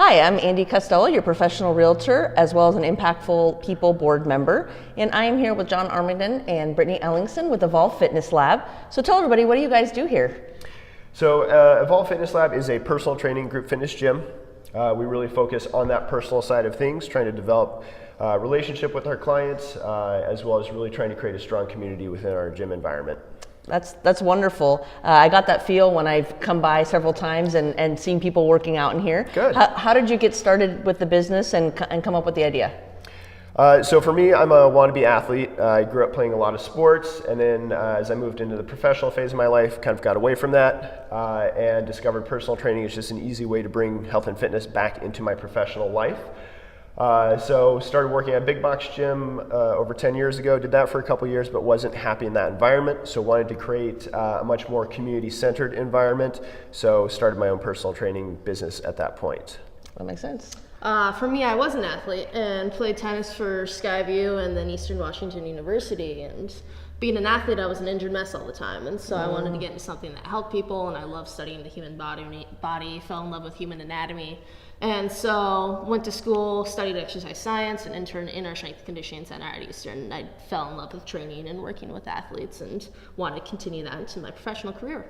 Hi, I'm Andy Costello, your professional realtor, as well as an Impactful People board member. And I am here with John Armerding and Brittany Ellingsen with Evolve Fitness Lab. So tell everybody, what do you guys do here? So Evolve Fitness Lab is a personal training group fitness gym. We really focus on that personal side of things, trying to develop a relationship with our clients, as well as really trying to create a strong community within our gym environment. That's wonderful. I got that feel when I've come by several times and seen people working out in here. Good. How did you get started with the business and come up with the idea? So for me, I'm a wannabe athlete. I grew up playing a lot of sports, and then as I moved into the professional phase of my life, kind of got away from that and discovered personal training is just an easy way to bring health and fitness back into my professional life. So started working at a big box gym over 10 years ago, did that for a couple years, but wasn't happy in that environment. So wanted to create a much more community-centered environment. So started my own personal training business at that point. That makes sense. For me, I was an athlete and played tennis for Skyview and then Eastern Washington University. And being an athlete, I was an injured mess all the time. And so I wanted to get into something that helped people, and I love studying the human body, fell in love with human anatomy. And so went to school, studied exercise science, and interned in our strength conditioning center at Eastern. I fell in love with training and working with athletes and wanted to continue that into my professional career.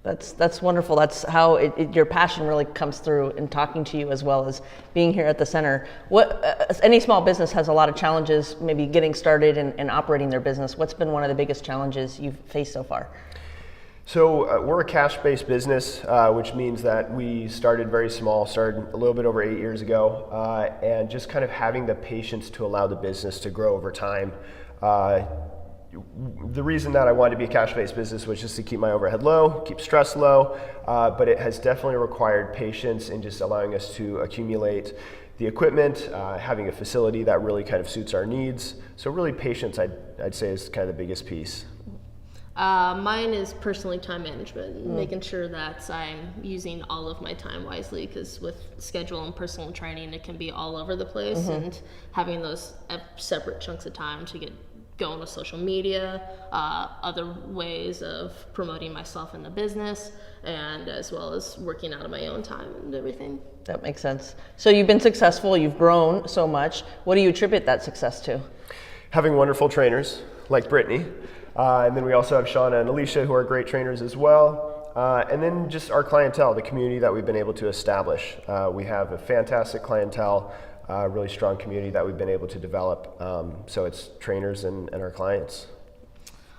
That's wonderful. That's how your passion really comes through in talking to you, as well as being here at the center. Any small business has a lot of challenges, maybe getting started and operating their business. What's been one of the biggest challenges you've faced so far? So we're a cash-based business, which means that we started very small, started a little bit over 8 years ago, and just kind of having the patience to allow the business to grow over time. The reason that I wanted to be a cash-based business was just to keep my overhead low, keep stress low, but it has definitely required patience in just allowing us to accumulate the equipment, having a facility that really kind of suits our needs. So really patience, I'd say, is kind of the biggest piece. Mine is personally time management, making sure that I'm using all of my time wisely, because with schedule and personal training, it can be all over the place, and having those separate chunks of time to get going with social media, other ways of promoting myself in the business, and as well as working out of my own time and everything. That makes sense. So you've been successful, you've grown so much. What do you attribute that success to? Having wonderful trainers like Brittany. And then we also have Shauna and Alicia, who are great trainers as well. And then just our clientele, the community that we've been able to establish. We have a fantastic clientele, really strong community that we've been able to develop. So it's trainers and our clients.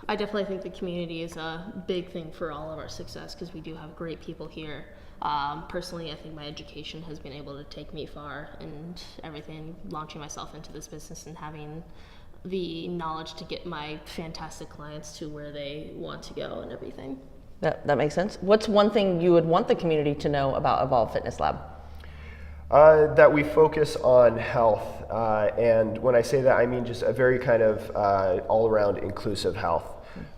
I definitely think the community is a big thing for all of our success, because we do have great people here. Personally, I think my education has been able to take me far, and everything, launching myself into this business and having the knowledge to get my fantastic clients to where they want to go and everything. That makes sense. What's one thing you would want the community to know about Evolve Fitness Lab? That we focus on health, and when I say that, I mean just a very kind of all-around inclusive health.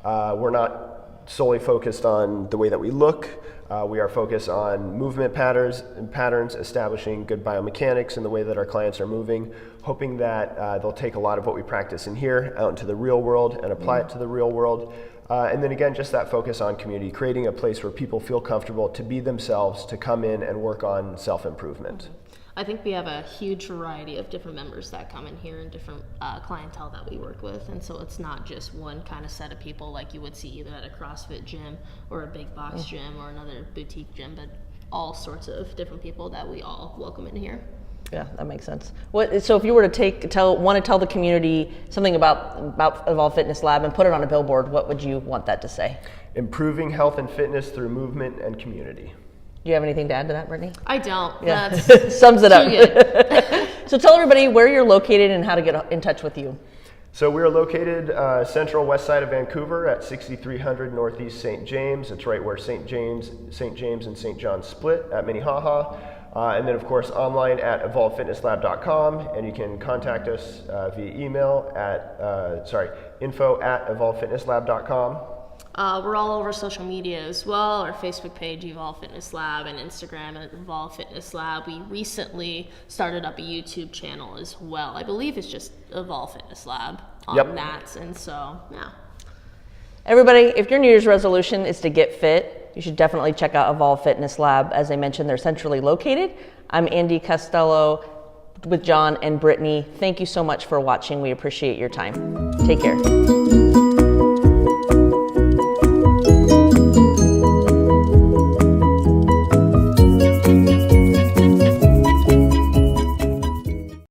We're not solely focused on the way that we look. We are focused on movement patterns, establishing good biomechanics in the way that our clients are moving, hoping that they'll take a lot of what we practice in here out into the real world and apply it to the real world. And then again, just that focus on community, creating a place where people feel comfortable to be themselves, to come in and work on self-improvement. I think we have a huge variety of different members that come in here and different clientele that we work with. And so it's not just one kind of set of people like you would see either at a CrossFit gym or a big box gym or another boutique gym, but all sorts of different people that we all welcome in here. Yeah, that makes sense. So if you were to want to tell the community something about Evolve Fitness Lab and put it on a billboard, what would you want that to say? Improving health and fitness through movement and community. Do you have anything to add to that, Brittany? I don't. Yeah. That's sums it up. too good. So tell everybody where you're located and how to get in touch with you. So we're located central west side of Vancouver at 6300 Northeast St. James. It's right where St. James and St. John split at Minnehaha. And then of course online at evolvefitnesslab.com, and you can contact us via email at info@evolvefitnesslab.com. We're all over social media as well. Our Facebook page, Evolve Fitness Lab, and Instagram at Evolve Fitness Lab. We recently started up a YouTube channel as well. I believe it's just Evolve Fitness Lab on that. And so, yeah. Everybody, if your New Year's resolution is to get fit, you should definitely check out Evolve Fitness Lab. As I mentioned, they're centrally located. I'm Andy Costello with John and Brittany. Thank you so much for watching. We appreciate your time. Take care.